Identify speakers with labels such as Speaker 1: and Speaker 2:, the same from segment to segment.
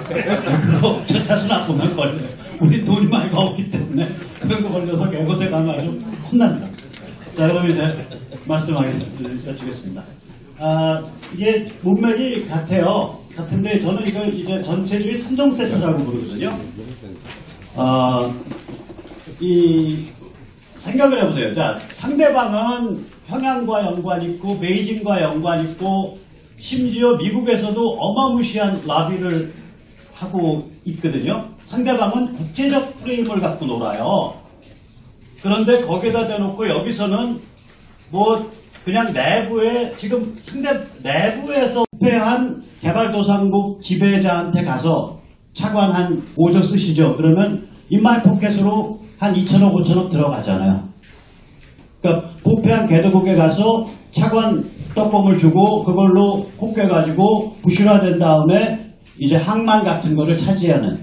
Speaker 1: 그거 저차수 나쁘면 걸려요. 우리 돈이 많이 없기 때문에 그런 거 걸려서 개고생 하면 아주 혼납니다. 자, 그럼 이제 여쭈겠습니다. 이게 문맥이 같아요. 같은데 저는 이걸 이제 전체주의 3종 세트라고 부르거든요. 이 생각을 해보세요. 자, 상대방은 평양과 연관 있고 베이징과 연관 있고 심지어 미국에서도 어마무시한 라비를 하고 있거든요. 상대방은 국제적 프레임을 갖고 놀아요. 그런데 거기에다 대놓고 여기서는 뭐 그냥 내부에 지금 상대 내부에서 부패한 개발도상국 지배자한테 가서 차관 한 5조 쓰시죠. 그러면 인마이 포켓으로 한 2천억 5천억 들어가잖아요. 그러니까 부패한 개도국에 가서 차관 떡봉을 주고 그걸로 콧겨가지고 부실화된 다음에 이제 항만 같은 거를 차지하는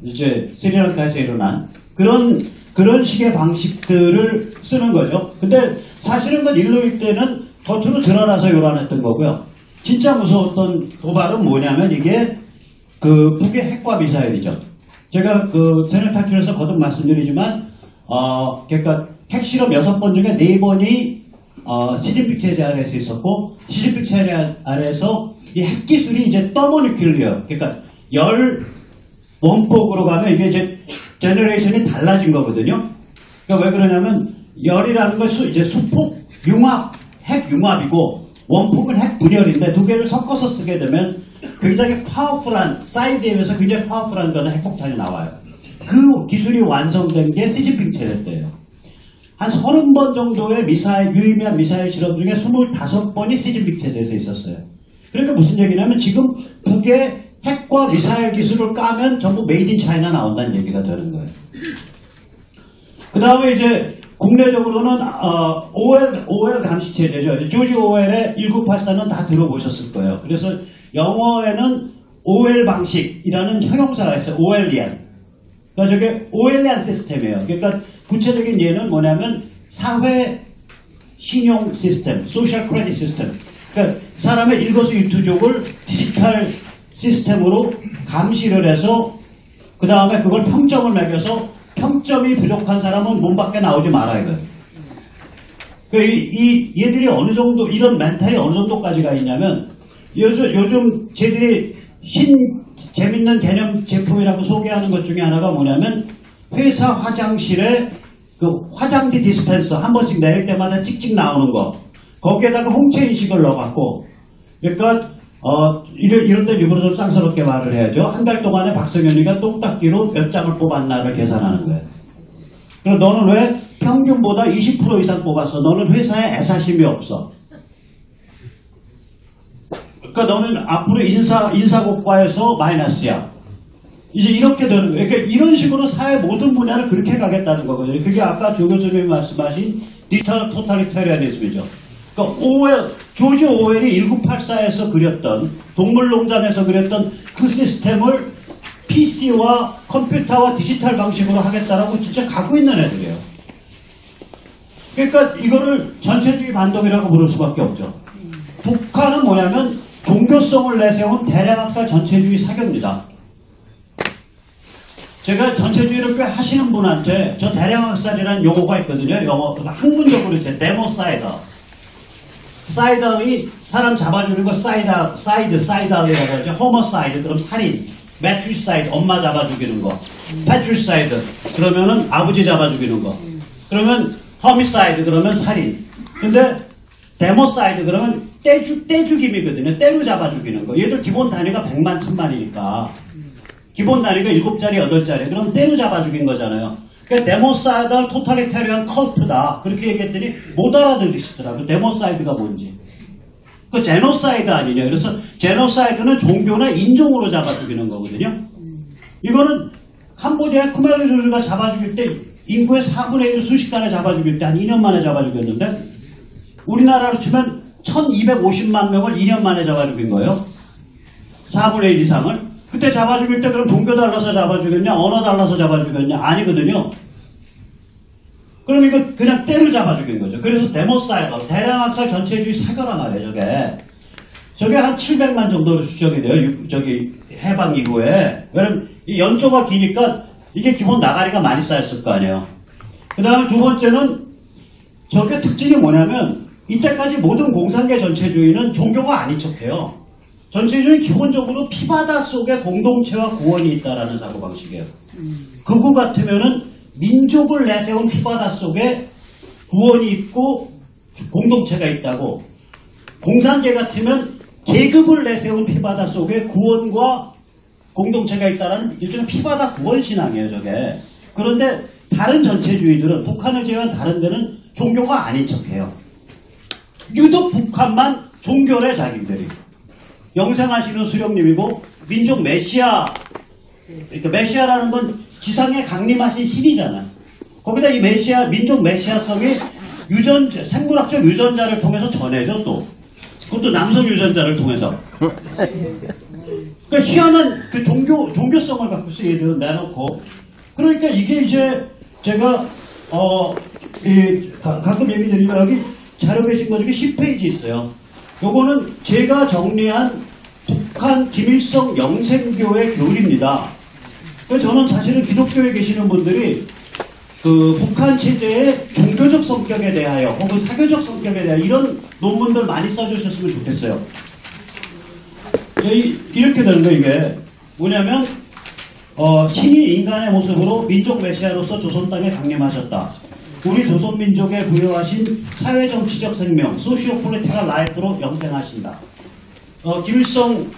Speaker 1: 이제 스리랑카에서 일어난 그런 식의 방식들을 쓰는 거죠. 근데 사실은 그 일로일 때는 겉으로 드러나서 요란했던 거고요. 진짜 무서웠던 도발은 뭐냐면 이게 그 북의 핵과 미사일이죠. 제가 그 테넷 탈출에서 거듭 말씀드리지만 그러니까 핵실험 6번 중에 4번이 시진핑 체제 아래에서 있었고 시진핑 체제 아래에서 이 핵기술이 이제 더모니큘리어 그러니까 열 원폭으로 가면 이게 이제 제너레이션이 달라진 거거든요. 그러니까 왜 그러냐면 열이라는 건 이제 수폭 융합, 핵 융합이고 원폭은 핵 분열인데 두 개를 섞어서 쓰게 되면 굉장히 파워풀한 사이즈에 비해서 굉장히 파워풀한 거는 핵폭탄이 나와요. 그 기술이 완성된 게 시진핑 체제 때예요. 한 30번 정도의 유의미한 미사일 실험 중에 25번이 시진핑 체제에서 있었어요. 그러니까 무슨 얘기냐면 지금 북의 핵과 미사일 기술을 까면 전부 메이드 인 차이나 나온다는 얘기가 되는 거예요. 그 다음에 이제 국내적으로는 OL 감시 체제죠. 조지 오웰의 1984는 다 들어보셨을 거예요. 그래서 영어에는 OL 방식이라는 형용사가 있어요. 오웰리안. 그러니까 저게 오웰리안 시스템이에요. 그러니까 구체적인 예는 뭐냐면 사회 신용 시스템, 소셜 크레딧 시스템. 그러니까 사람의 일거수일투족을 디지털 시스템으로 감시를 해서 그 다음에 그걸 평점을 매겨서 평점이 부족한 사람은 몸 밖에 나오지 마라 이거예요. 얘들이 어느 정도 이런 멘탈이 어느 정도까지 가 있냐면 요즘 쟤들이 재밌는 개념 제품이라고 소개하는 것 중에 하나가 뭐냐면 회사 화장실에 그 화장지 디스펜서 한 번씩 내릴 때마다 찍찍 나오는 거 거기에다가 홍채 인식을 넣어갖고 그러니까 이런 데 일부러 좀 쌍스럽게 말을 해야죠. 한 달 동안에 박성현이가 똥닦기로 몇 장을 뽑았나를 계산하는 거예요. 그럼 너는 왜 평균보다 20% 이상 뽑았어? 너는 회사에 애사심이 없어. 그러니까 너는 앞으로 인사고과에서 마이너스야. 이제 이렇게 되는 거예요. 그러니까 이런 식으로 사회 모든 분야를 그렇게 가겠다는 거거든요. 그게 아까 조 교수님이 말씀하신 디지털 토탈리테리아니즘이죠. 그러니까 조지 오웰이 1984에서 그렸던 동물농장에서 그렸던 그 시스템을 PC와 컴퓨터와 디지털 방식으로 하겠다라고 진짜 갖고 있는 애들이에요. 그러니까 이거를 전체주의 반동이라고 부를 수밖에 없죠. 북한은 뭐냐면 종교성을 내세운 대량학살 전체주의 사교입니다. 제가 전체주의를 꽤 하시는 분한테 저 대량학살이라는 용어가 있거든요. 학문적으로 이제 데모사이더. 사이더이 사람 잡아주는 거 사이드라고 하죠. 호머사이드 그럼 살인. 매트리사이드 엄마 잡아 죽이는 거. 패트리사이드 그러면은 아버지 잡아 죽이는 거. 그러면 허미사이드 그러면 살인. 근데 데모사이드 그러면 떼죽임이거든요. 떼로 잡아 죽이는 거. 얘들 기본 단위가 100만 1000만이니까 기본 단위가 7자리 8자리 그럼 떼로 잡아 죽인 거잖아요. 그러니까 데모사이드 토탈리테리안 컬트다 그렇게 얘기했더니 못 알아들으시더라고요. 데모사이드가 뭔지. 그 제노사이드 아니냐. 그래서 제노사이드는 종교나 인종으로 잡아 죽이는 거거든요. 이거는 캄보디아 쿠메르르가 잡아 죽일 때 인구의 4분의 1을 순식간에 잡아 죽일 때 한 2년 만에 잡아 죽였는데 우리나라로 치면 1250만 명을 2년 만에 잡아 죽인 거예요. 4분의 1 이상을. 그때 잡아 죽일 때 그럼 종교 달라서 잡아 죽였냐 언어 달라서 잡아 죽였냐 아니거든요. 그럼 이거 그냥 때로 잡아 죽인 거죠. 그래서 데모사이버 대량학살 전체주의 사교란 말이에요. 저게 한 700만 정도로 추정이 돼요. 해방 이후에. 왜냐면 이 연조가 기니까 이게 기본 나가리가 많이 쌓였을 거 아니에요. 그 다음에 두 번째는 저게 특징이 뭐냐면 이때까지 모든 공산계 전체주의는 종교가 아닌 척해요. 전체주의는 기본적으로 피바다 속에 공동체와 구원이 있다라는 사고방식이에요. 극우 같으면은 민족을 내세운 피바다 속에 구원이 있고 공동체가 있다고, 공산계 같으면 계급을 내세운 피바다 속에 구원과 공동체가 있다는 일종의 피바다 구원 신앙이에요, 저게. 그런데 다른 전체주의들은, 북한을 제외한 다른 데는 종교가 아닌 척해요. 유독 북한만 종교래, 자기들이. 영생하시는 수령님이고 민족 메시아, 그러니까 메시아라는 건 지상에 강림하신 신이잖아. 거기다 이 메시아, 민족 메시아성이 생물학적 유전자를 통해서 전해져, 또. 그것도 남성 유전자를 통해서. 그러니까 희한한 그 종교성을 갖고 있어, 얘들은 내놓고. 그러니까 이게 이제 제가, 가끔 얘기 드리면 여기 자료 계신 거 중에 10페이지 있어요. 요거는 제가 정리한 북한 김일성 영생교의 교리입니다. 그래서 저는 사실은 기독교에 계시는 분들이 그 북한 체제의 종교적 성격에 대하여 혹은 사교적 성격에 대하여 이런 논문들 많이 써주셨으면 좋겠어요. 이렇게 되는 거예요. 이게 뭐냐면 신이 인간의 모습으로 민족 메시아로서 조선 땅에 강림하셨다. 우리 조선민족에 부여하신 사회정치적 생명, 소시오폴리티컬 라이프로 영생하신다. 김일성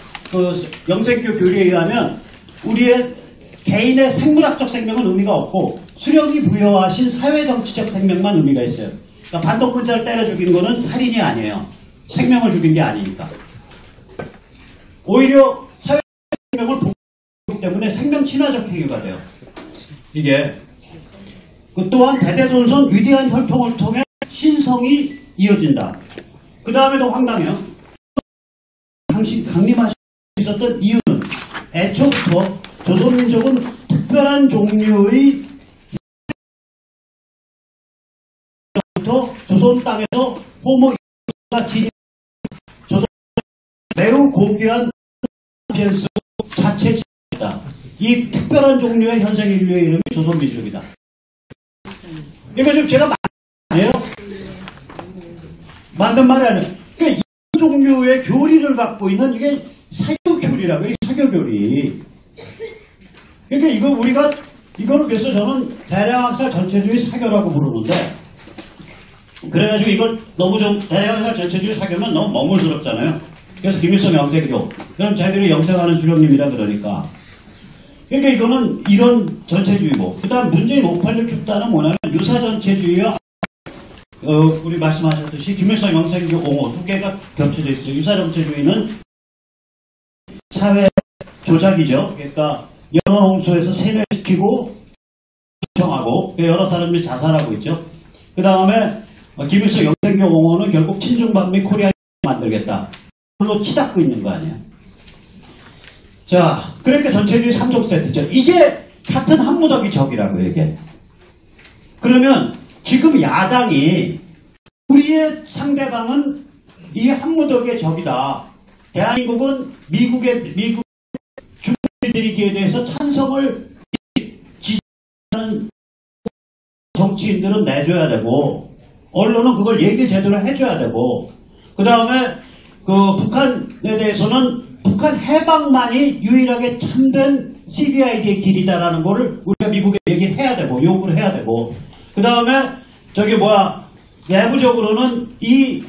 Speaker 1: 영생교 교리에 의하면 우리의 개인의 생물학적 생명은 의미가 없고 수령이 부여하신 사회정치적 생명만 의미가 있어요. 그러니까 반동분자를 때려 죽인 거는 살인이 아니에요. 생명을 죽인 게 아니니까. 오히려 사회적 생명을 보기 때문에 생명 친화적 행위가 돼요. 이게. 또한 대대손손 위대한 혈통을 통해 신성이 이어진다. 그 다음에도 황당해요. 강림하실 수 있었던 이유는 애초부터 조선민족은 특별한 종류의 조선 땅에서 호모가 진입, 조선 매우 고귀한 피엔스 자체 지다. 이 특별한 종류의 현생 인류의 이름이 조선민족이다. 이거 지금 제가 아니에요. 만든 말이 아니에요. 그러니까 이 종류의 교리를 갖고 있는 이게 사교교리라고 해요. 사교교리. 그러니까 이거 우리가 이거를 그래서 저는 대량학살 전체주의 사교라고 부르는데, 그래가지고 이걸 너무 좀 대량학살 전체주의 사교면 너무 머물스럽잖아요. 그래서 김일성 영생교. 그럼 자기들이 영생하는 주령님이라 그러니까. 그러니까 이거는 이런 전체주의고, 그 다음 문재인 586 축단은 뭐냐면 유사 전체주의와 우리 말씀하셨듯이 김일성 영생교 옹호 두 개가 겹쳐져 있어요. 유사 전체주의는 사회 조작이죠. 그러니까 여러 홍수에서 세뇌시키고 정하고 여러 사람들이 자살하고 있죠. 그 다음에 김일성 영생교 옹호는 결국 친중반 및 코리아 만들겠다. 그걸로 치닫고 있는 거 아니에요. 자, 그러니까 전체주의 3종 세트죠. 이게 같은 한 무더기 적이라고요, 이게. 그러면 지금 야당이 우리의 상대방은 이 한 무더기의 적이다. 대한민국은 미국 주민들이기에 대해서 찬성을 지지하는 정치인들은 내줘야 되고, 언론은 그걸 얘기를 제대로 해줘야 되고, 그 다음에 북한에 대해서는 북한 해방만이 유일하게 참된 CBID의 길이다라는 거를 우리가 미국에 얘기해야 되고 요구를 해야 되고, 그 다음에 내부적으로는 이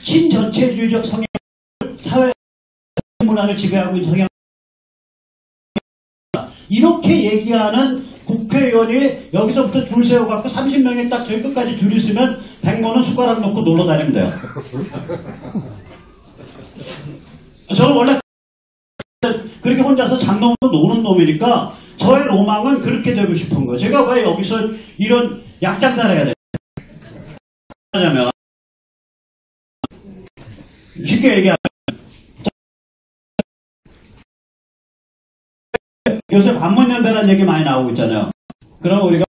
Speaker 1: 친전체주의적 성향을 사회 문화를 지배하고 있는 성향, 이렇게 얘기하는 국회의원이 여기서부터 줄 세워갖고 30명이 딱 저희 끝까지 줄 있으면 100만원 숟가락 놓고 놀러 다니면 돼요. 저는 원래 그렇게 혼자서 장롱으로 노는 놈이니까 저의 로망은 그렇게 되고 싶은 거예요. 제가 왜 여기서 이런 약장사를 해야 되냐면, 쉽게 얘기하면 요새 반문연대라는 얘기 많이 나오고 있잖아요. 그럼 우리가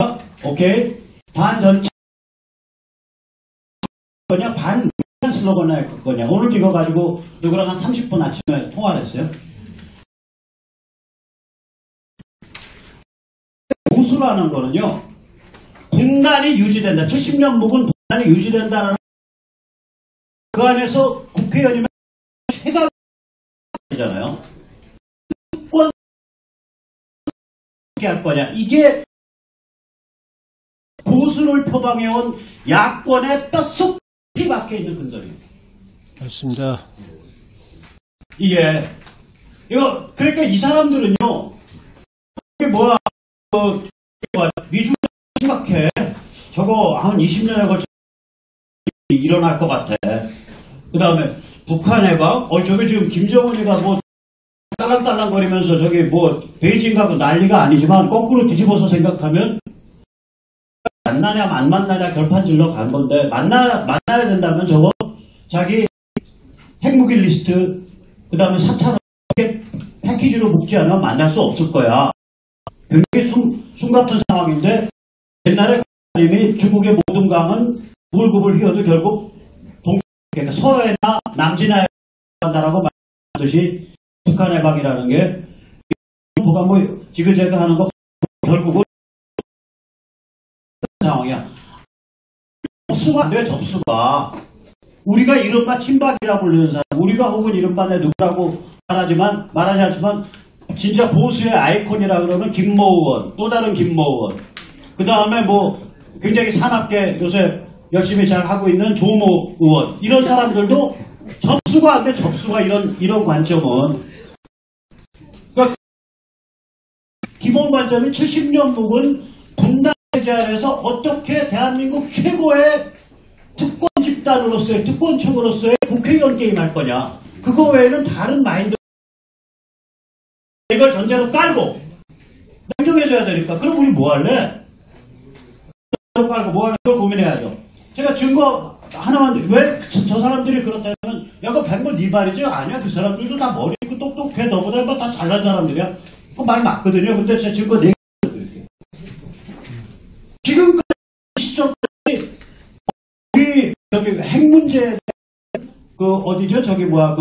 Speaker 1: 오케이 반전체 거냐 반 슬로건을 할 거냐, 오늘 이거 가지고 누구랑 한 30분 아침에 통화를 했어요. 보수라는 거는요, 분단이 유지된다. 70년 묵은 분단이 유지된다는 그 안에서 국회의원이면 최강이잖아요. 특권 어떻게 할 거냐. 이게 보수를 표방해온 야권의 뼛속 박혀 있는 근성입니다.
Speaker 2: 맞습니다.
Speaker 1: 그러니까 이 사람들은요, 이게 뭐야, 위주가 심각해. 저거 한 20년에 걸쳐 일어날 것 같아. 그 다음에 북한 해방? 저게 지금 김정은이가 뭐 딸랑딸랑거리면서 저기 뭐 베이징 가고 난리가 아니지만 거꾸로 뒤집어서 생각하면 만나냐 안 만나냐 결판질러 간 건데 만나야 된다면 저거 자기 핵무기 리스트 그 다음에 4차로 패키지로 묶지 않으면 만날 수 없을 거야. 굉장히 숨같은 상황인데 옛날에 이미 중국의 모든 강은 구불구불 휘어도 결국 그러니까 서해나 남진해에 간다라고 말하듯이 북한 해방이라는 게 뭐가 뭐 지그재그 하는 거 결국은 상황이야. 접수가 안 돼. 접수가 우리가 이른바 친박이라 불리는 사람, 우리가 혹은 이른바 내 누구라고 말하지 않지만 진짜 보수의 아이콘이라 그러는 김모 의원, 또 다른 김모 의원, 그 다음에 뭐 굉장히 사납게 요새 열심히 잘 하고 있는 조모 의원, 이런 사람들도 접수가 안 돼. 접수가 이런 관점은 그러니까 기본 관점이 70년 묵은 분단 체제 안에서 어떻게 대한민국 최고의 특권 집단으로서의 특권층으로서의 국회의원 게임할 거냐. 그거 외에는 다른 마인드 이걸 전제로 깔고 냉정해져야 되니까. 그럼 우리 뭐 할래? 깔고 뭐 할래? 그걸 고민해야죠. 제가 증거 하나만, 왜 저 사람들이 그렇다면, 야, 그거 100번 네 말이지? 아니야. 그 사람들도 다 머리 있고 똑똑해. 너보다 뭐 다 잘난 사람들이야. 그 말 맞거든요. 근데 제 증거 4개 드릴게요. 지금까지 시점까지 우리 저기 핵 문제에 그 어디죠? 저기 뭐야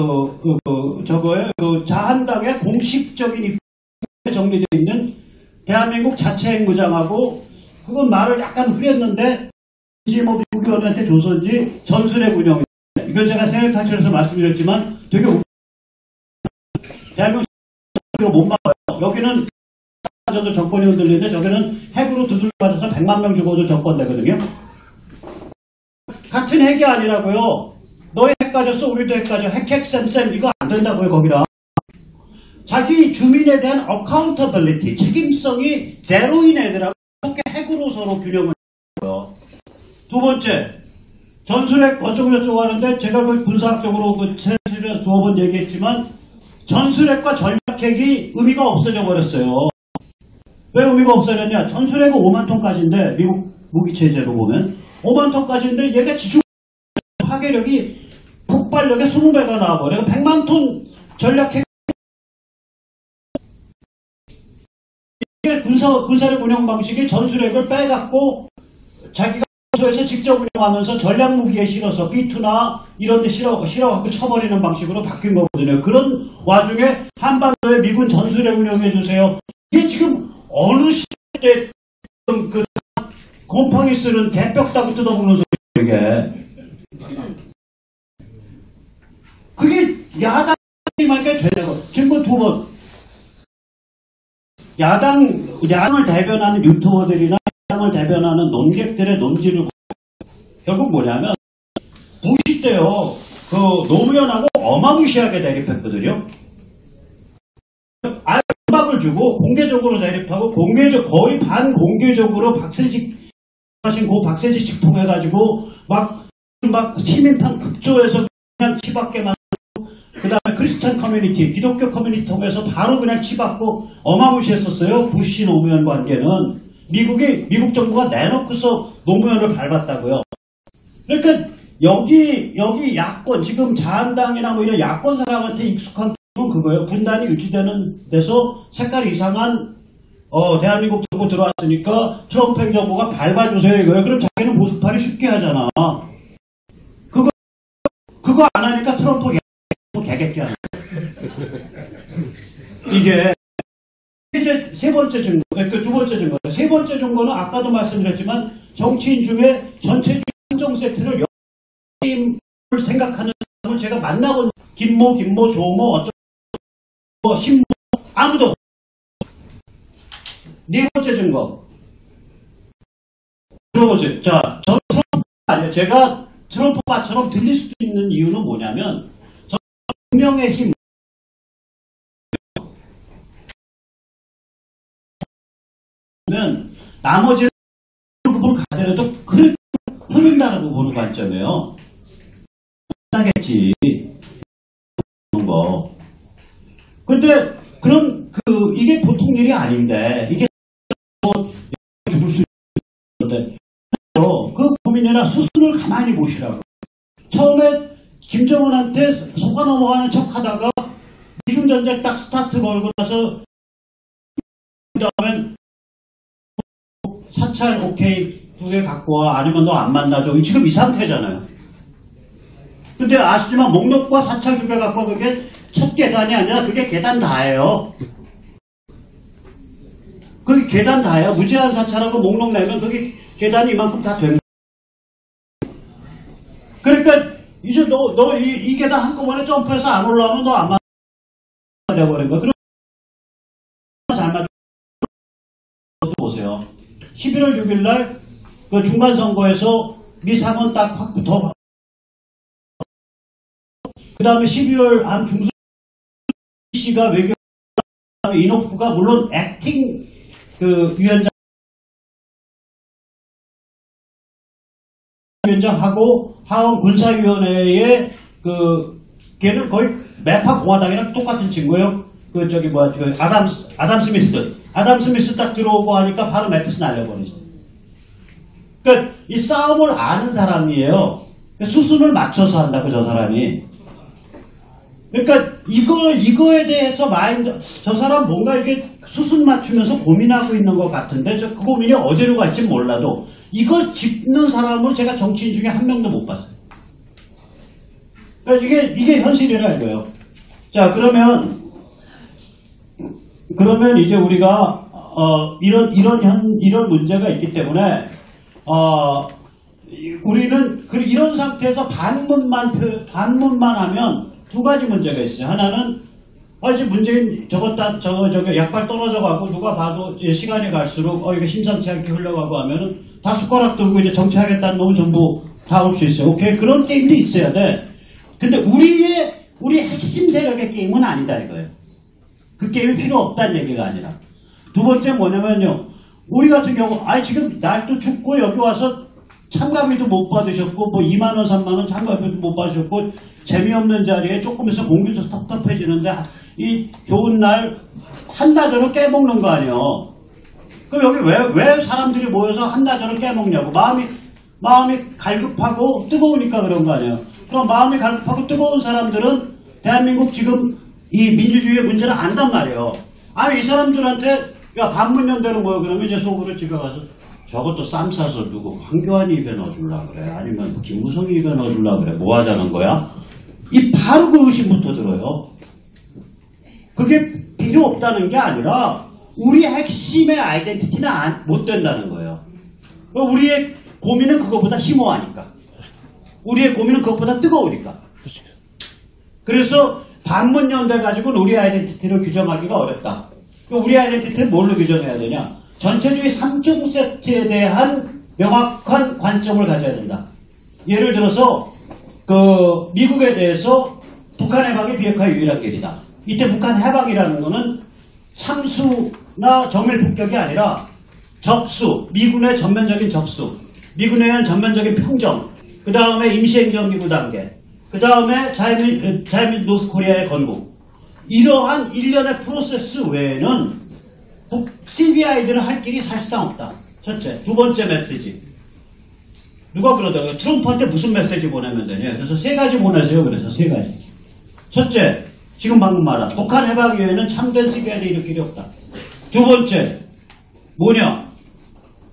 Speaker 1: 저거에 자한당의 공식적인 입장에 정리되어 있는 대한민국 자체 핵무장하고 그건 말을 약간 흐렸는데 뭐 미국 의원한테 줘서인지 전술핵 운영. 이걸 제가 생각탈출해서 말씀드렸지만 되게 대한민국 이거 못 막아요. 여기는 저도 정권이 흔들리는데 저기는 핵으로 두들겨 맞아서 100만 명 죽어도 정권 되거든요. 같은 핵이 아니라고요. 너의 핵 가졌어, 우리도 핵 가져. 핵 쌤 이거 안 된다고요. 거기다 자기 주민에 대한 어카운터빌리티, 책임성이 제로인 애들하고 어떻게 핵으로 서로 균형을 해요. 두 번째, 전술핵 어쩌고 저쩌고 하는데 제가 그 군사학적으로 세실에 두어 번 얘기했지만 전술핵과 전략핵이 의미가 없어져 버렸어요. 왜 의미가 없어졌냐? 전술핵은 5만 톤까지인데 미국 무기체제로 보면 5만 톤까지인데 얘가 지중 파괴력이 폭발력에 20배가 나와버려요. 100만 톤 전략핵 이게 군사력 운영 방식이 전술핵을 빼갖고 자기가 에서 직접 운영하면서 전략 무기에 실어서 B2나 이런 데 실어갖고 쳐버리는 방식으로 바뀐 거거든요. 그런 와중에 한반도에 미군 전술핵 운영해주세요. 이게 지금 어느 시대 그 곰팡이 쓰는 개벽 따고 뜯어먹는 소리야. 그게 야당한테 되는 거. 증거 2번. 야당을 대변하는 유튜버들이나 야당을 대변하는 논객들의 논지를 결국 뭐냐면 부시 때요. 그 노무현하고 어마무시하게 대립했거든요. 아예 음악을 주고 공개적으로 대립하고 거의 반공개적으로 박세직 하신 고 박세직 통해가지고 막 시민판 극조해서 그냥 치받게 만들고 그 다음에 크리스찬 커뮤니티, 기독교 커뮤니티 통해서 바로 그냥 치받고 어마무시했었어요. 부시 노무현 관계는. 미국 정부가 내놓고서 노무현을 밟았다고요. 그러니까 여기 야권, 지금 자한당이나 뭐 이런 야권 사람한테 익숙한 건 그거예요. 분단이 유지되는 데서 색깔이 이상한 대한민국 정부 들어왔으니까 트럼프 행정부가 밟아주세요 이거예요. 그럼 자기는 보수파리 쉽게 하잖아. 그거 안 하니까 트럼프 개개끼 하는 거예요. 이게 이제 세 번째 증거, 그 두 번째 증거. 세 번째 증거는 아까도 말씀드렸지만 정치인 중에 전체주의 한정 세트를 게임을 생각하는 사람을 제가 만나본 김모, 조모, 어쩌고, 신모, 아무도. 네 번째 증거. 들어보세요. 자, 저는 트럼프 아니에요. 제가 트럼프처럼 들릴 수도 있는 이유는 뭐냐면, 저는 운명의 힘, 나머지는 급으로 가더라도 그걸 흐른다라고 보는 관점이에요. 하겠지. 그런 거. 근데 이게 보통 일이 아닌데 이게 죽을 수 있는데 그 고민이나 수순을 가만히 보시라고. 처음에 김정은한테 속아 넘어가는 척하다가 미중 전쟁 딱 스타트 걸고 나서 그다음엔 사찰 오케이 2개 갖고 와 아니면 너 안 만나줘. 지금 이 상태잖아요. 근데 아시지만 목록과 사찰 2개 갖고 와 그게 첫 계단이 아니라 그게 계단 다예요. 그게 계단 다예요. 무제한 사찰하고 목록 내면 그게 계단이 이만큼 다 된 거예요. 그러니까 이제 너 이 계단 한꺼번에 점프해서 안 올라오면 너 안 맞아버린 거야. 그럼 잘 맞아 보세요. 11월 6일 날 그 중간선거에서 미3은 딱 확 붙어. 그 다음에 12월 한 중순 씨가 외교, 인옥부가 물론 액팅 위원장하고 하원 군사위원회의 걔는 거의 매파 공화당이랑 똑같은 친구예요. 아담 스미스 딱 들어오고 하니까 바로 매트스 날려버리죠. 그러니까 이 싸움을 아는 사람이에요. 수순을 맞춰서 한다고 저 사람이. 그러니까 이거에 대해서 저 사람 뭔가 이렇게 수순 맞추면서 고민하고 있는 것 같은데 그 고민이 어디로 갈지 몰라도 이걸 짚는 사람을 제가 정치인 중에 한 명도 못 봤어요. 그러니까 이게 현실이라 이거예요. 자, 그러면 이제 우리가 이런 문제가 있기 때문에 우리는 이런 상태에서 반문만 하면 두 가지 문제가 있어요. 하나는 이제 문재인 저거 약발 떨어져 가고 누가 봐도 시간이 갈수록 이게 심상치 않게 흘러가고 하면은 다 숟가락 들고 이제 정치하겠다는 놈은 전부 다 올 수 있어요. 오케이, 그런 게임도 있어야 돼. 근데 우리 핵심 세력의 게임은 아니다 이거예요. 그 게임이 필요 없다는 얘기가 아니라. 두 번째 뭐냐면요. 우리 같은 경우 지금 날도 춥고 여기 와서 참가비도 못 받으셨고 2만원 3만원 참가비도 못 받으셨고 재미없는 자리에 조금 있으면 공기도 텁텁해지는데 이 좋은 날 한나절을 깨먹는 거 아니에요. 그럼 여기 왜 사람들이 모여서 한나절을 깨먹냐고. 마음이 갈급하고 뜨거우니까 그런 거 아니에요. 그럼 마음이 갈급하고 뜨거운 사람들은 대한민국 지금 이 민주주의의 문제를 안단 말이에요. 이 사람들한테 반문연대로 모여 그러면 이제 속으로 집에 가서 저것도 쌈 싸서 누구 황교안이 입에 넣어주려고 그래. 아니면 김무성이 입에 넣어주려고 그래. 뭐 하자는 거야? 바로 그 의심부터 들어요. 그게 필요 없다는 게 아니라 우리 핵심의 아이덴티티는 못 된다는 거예요. 우리의 고민은 그것보다 심오하니까. 우리의 고민은 그것보다 뜨거우니까. 그래서 반문연대 가지고는 우리 아이덴티티를 규정하기가 어렵다. 우리 아이덴티티는 뭘로 규정해야 되냐? 전체주의 3종 세트에 대한 명확한 관점을 가져야 된다. 예를 들어서 미국에 대해서 북한 해방이 비핵화의 유일한 길이다. 이때 북한 해방이라는 거는 참수나 정밀 폭격이 아니라 접수, 미군의 전면적인 접수, 미군에 의한 전면적인 평정, 그 다음에 임시행정기구 단계, 그 다음에 자유민 노스코리아의 건국. 이러한 일련의 프로세스 외에는 CBI들은 할 길이 사실상 없다. 첫째. 두 번째 메시지. 누가 그러더라고요. 트럼프한테 무슨 메시지 보내면 되냐. 그래서 3가지 보내세요. 그래서 3가지. 첫째. 지금 방금 말한 북한 해방 외에는 참된 CBI들이 이럴 길이 없다. 두 번째. 뭐냐.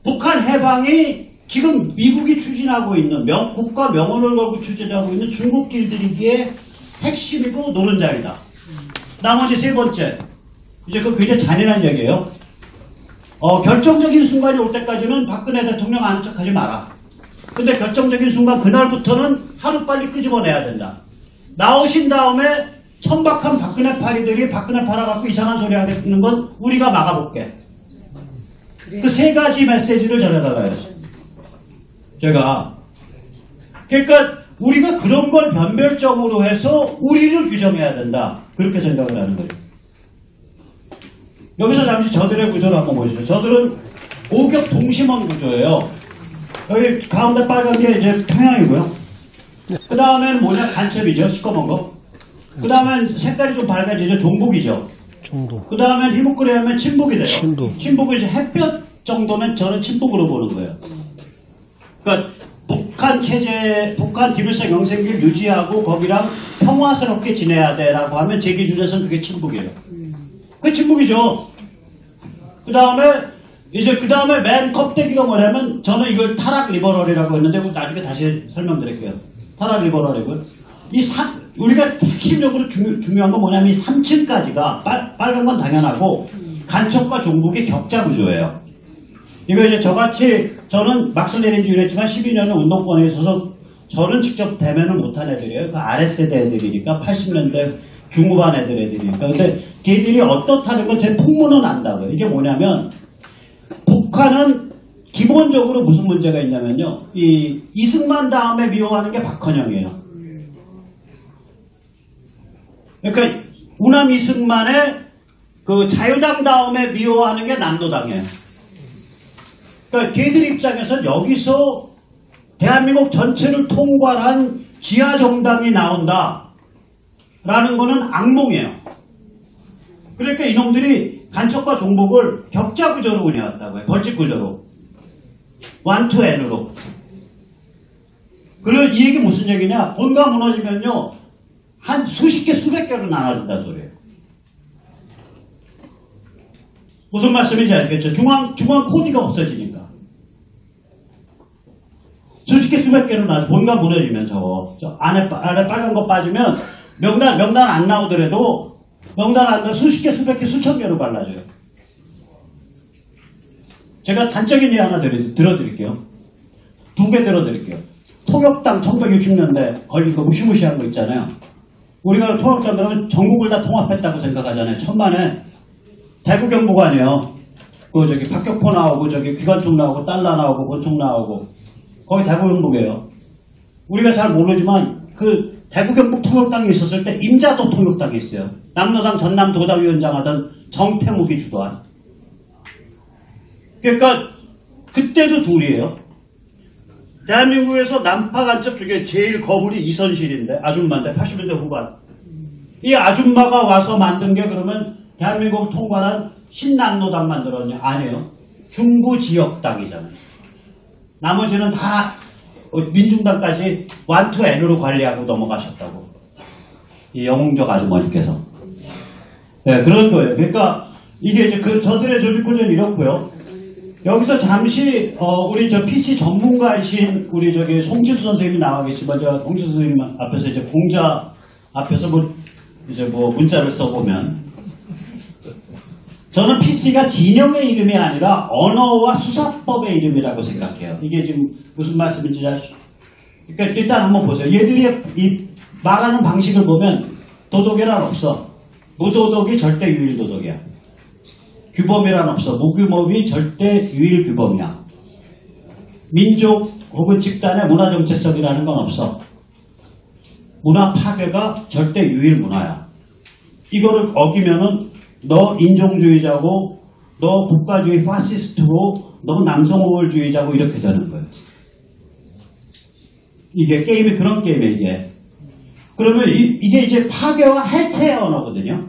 Speaker 1: 북한 해방이 지금 미국이 추진하고 있는 국가 명언을 걸고 추진하고 있는 중국 길들이기의 핵심이고 노른자리다. 나머지 3번째. 이제 그 굉장히 잔인한 얘기예요. 결정적인 순간이 올 때까지는 박근혜 대통령 아는 척하지 마라. 근데 결정적인 순간 그날부터는 하루빨리 끄집어내야 된다. 나오신 다음에 천박한 박근혜 파리들이 박근혜 팔아갖고 이상한 소리 하겠는 건 우리가 막아볼게. 그 세 가지 메시지를 전해달라 그랬어요. 제가. 그러니까 우리가 그런 걸 변별점으로 해서 우리를 규정해야 된다. 그렇게 생각을 하는 거예요. 여기서 잠시 저들의 구조를 한번 보시죠. 저들은 오겹 동심원 구조예요. 여기 가운데 빨간 게 이제 평양이고요. 그 다음에는 뭐냐? 간첩이죠. 시꺼먼 거. 그 다음엔 색깔이 좀 밝아지죠. 종북이죠.
Speaker 2: 중국.
Speaker 1: 그 다음엔 희북그레 하면 친북이 돼요.
Speaker 2: 친북.
Speaker 1: 친북은 이제 햇볕 정도면 저는 친북으로 보는 거예요. 그러니까 북한 체제, 북한 김일성 영생기를 유지하고 거기랑 평화스럽게 지내야 돼라고 하면 제 기준에서는 그게 친북이에요. 그게 친북이죠. 그 다음에 맨 껍데기가 뭐냐면 저는 이걸 타락 리버럴이라고 했는데 나중에 다시 설명드릴게요. 타락 리버럴이고요. 우리가 핵심적으로 중요한 건 뭐냐면 이 3층까지가 빨간 건 당연하고 간첩과 종북의 격자 구조예요. 이거 이제 저같이 저는 막스레닌주의를 했지만 12년을 운동권에 있어서 저는 직접 대면을 못한 애들이에요. 그 아랫세대 애들이니까 80년대 중후반 애들이니까. 근데 걔들이 어떻다는 건 제 풍문은 안다고요. 이게 뭐냐면 북한은 기본적으로 무슨 문제가 있냐면요. 이승만 다음에 미워하는 게 박헌영이에요. 그러니까 우남 이승만의 그 자유당 다음에 미워하는 게 남도당이에요. 그러니까 걔들 입장에서는 여기서 대한민국 전체를 통괄한 지하정당이 나온다 라는 거는 악몽이에요. 그러니까 이놈들이 간첩과 종북을 격자구조로 운영했다고 해요. 벌집구조로. 1 to N으로. 그리고 이 얘기 무슨 얘기냐? 본가 무너지면요. 한 수십 개, 수백 개로 나눠진다 소리예요. 무슨 말씀인지 알겠죠? 중앙 코디가 없어지니까. 수십 개, 수백 개로 나눠. 본가 무너지면 저 안에 빨간 거 빠지면 명단 안 나오더라도 명단 안 나오면 수십 개, 수백 개, 수천 개로 갈라져요. 제가 단적인 예 하나 들어드릴게요. 2개 들어드릴게요. 통역당 1960년대 걸린 거 무시무시한 거 있잖아요. 우리가 통역당 그러면 전국을 다 통합했다고 생각하잖아요. 천만에 대구 경북아니에요. 저기 박격포 나오고 저기 기관총 나오고 달러 나오고 권총 나오고 거기 대구 경북이에요. 우리가 잘 모르지만 그 대구 경북 통역당이 있었을 때 임자도 통역당이 있어요. 남로당 전남 도당위원장 하던 정태묵이 주도한. 그러니까 그때도 둘이에요. 대한민국에서 남파 간첩 중에 제일 거물이 이선실인데 아줌마인데 80년대 후반. 이 아줌마가 와서 만든 게 그러면 대한민국을 통괄한 신남로당 만들었냐? 아니에요. 중부지역당이잖아요. 나머지는 다 민중당까지 1 to N으로 관리하고 넘어가셨다고. 이 영웅적 아주머니께서. 네, 그런 거예요. 그러니까 이게 이제 저들의 조직구조는 이렇고요. 여기서 잠시 우리 저 PC 전문가이신 우리 저기 송지수 선생님이 나와 계시면 저 송지수 선생님 앞에서 이제 공자 앞에서 뭐 문자를 써보면 저는 PC가 진영의 이름이 아니라 언어와 수사법의 이름이라고 생각해요. 이게 지금 무슨 말씀인지 아시죠? 그러니까 일단 한번 보세요. 얘들이 이 말하는 방식을 보면 도덕이란 없어. 무도덕이 절대 유일 도덕이야. 규범이란 없어. 무규범이 절대 유일 규범이야. 민족 혹은 집단의 문화 정체성이라는 건 없어. 문화 파괴가 절대 유일 문화야. 이거를 어기면은 너 인종주의자고 너 국가주의 파시스트고 너 남성우월주의자고 이렇게 되는 거예요. 이게 게임이 그런 게임이에요. 이게. 그러면 이게 이제 파괴와 해체의 언어거든요.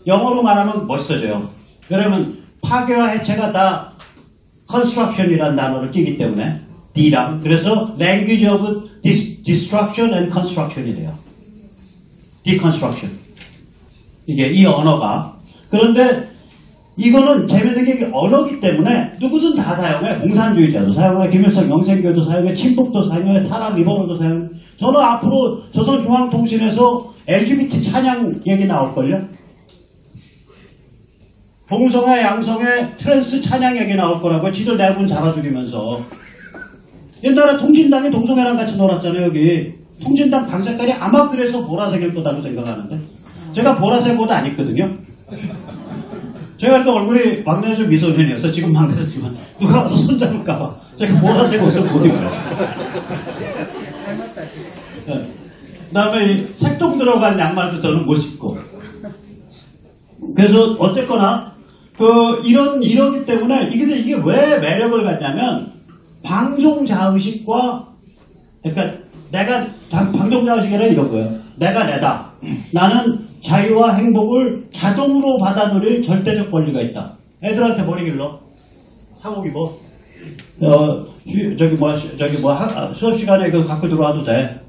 Speaker 1: 영어로 말하면 멋있어져요. 그러면 파괴와 해체가 다 construction이라는 단어를 끼기 때문에 D랑 그래서 language of destruction and construction이 돼요. deconstruction. 이게 이 언어가. 그런데 이거는 재밌는 게 언어기 때문에 누구든 다 사용해. 공산주의자도 사용해. 김일성 영생교도 사용해. 친북도 사용해. 타락 리버럴도 사용해. 저는 앞으로 조선중앙통신에서 LGBT 찬양 얘기 나올걸요? 동성애, 양성애, 트랜스 찬양 얘기 나올 거라고 지들 내분 잡아 죽이면서. 옛날에 통진당이 동성애랑 같이 놀았잖아요, 여기. 통진당 당 색깔이 아마 그래서 보라색일 거라고 생각하는데. 제가 보라색 옷 안 입거든요. 제가 그래도 얼굴이 막내주 미소년이어서 지금 망가졌지만 누가 와서 손잡을까봐 제가 보라색 옷을 못 입어요. 네. 그 다음에 색동 들어간 양말도 저는 못 신고. 그래서 어쨌거나 이러기 때문에 이게 왜 매력을 갖냐면 방종자의식과 그러니까 내가 방종자의식이라 이런 거예요. 내가 내다. 나는 자유와 행복을 자동으로 받아 누릴 절대적 권리가 있다. 애들한테 머리 길러. 사복 입어. 수업 시간에 갖고 들어와도 돼.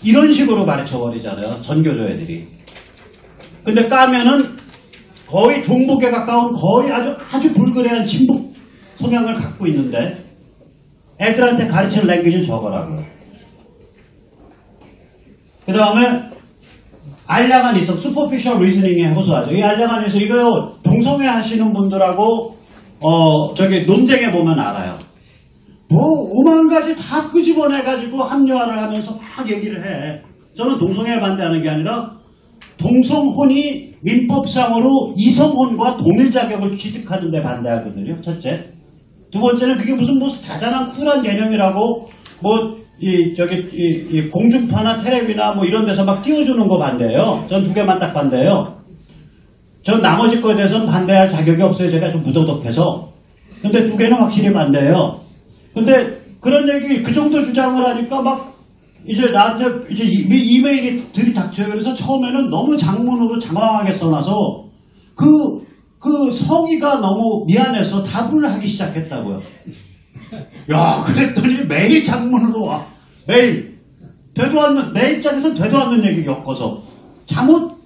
Speaker 1: 이런 식으로 가르쳐 버리잖아요. 전교조 애들이. 근데 까면은 거의 종북에 가까운 거의 아주 불그레한 친북 성향을 갖고 있는데 애들한테 가르치는 랭귀지는 저거라고요. 그 다음에 알량한 이성, 슈퍼피셜 리스닝에 호소하죠. 이 알량한 이성, 이거 동성애 하시는 분들하고 논쟁해 보면 알아요. 뭐 오만 가지 다 끄집어내가지고 합리화를 하면서 막 얘기를 해. 저는 동성애 반대하는 게 아니라 동성혼이 민법상으로 이성혼과 동일 자격을 취득하는 데 반대하거든요. 첫째. 두 번째는 그게 무슨 대단한 쿨한 개념이라고 공중파나 텔레비나 이런 데서 막 띄워주는 거 반대해요. 전 두 개만 딱 반대해요. 전 나머지 거에 대해서는 반대할 자격이 없어요. 제가 좀 무도덕해서. 근데 두 개는 확실히 반대해요. 근데 그런 얘기 그 정도 주장을 하니까 막 이제 나한테 이제 이메일이 들이닥쳐요. 그래서 처음에는 너무 장문으로 장황하게 써놔서 그 성의가 너무 미안해서 답을 하기 시작했다고요. 야, 그랬더니 매일 장문으로 와. 매일. 내 입장에서는 되도 않는 얘기 엮어서. 잠옷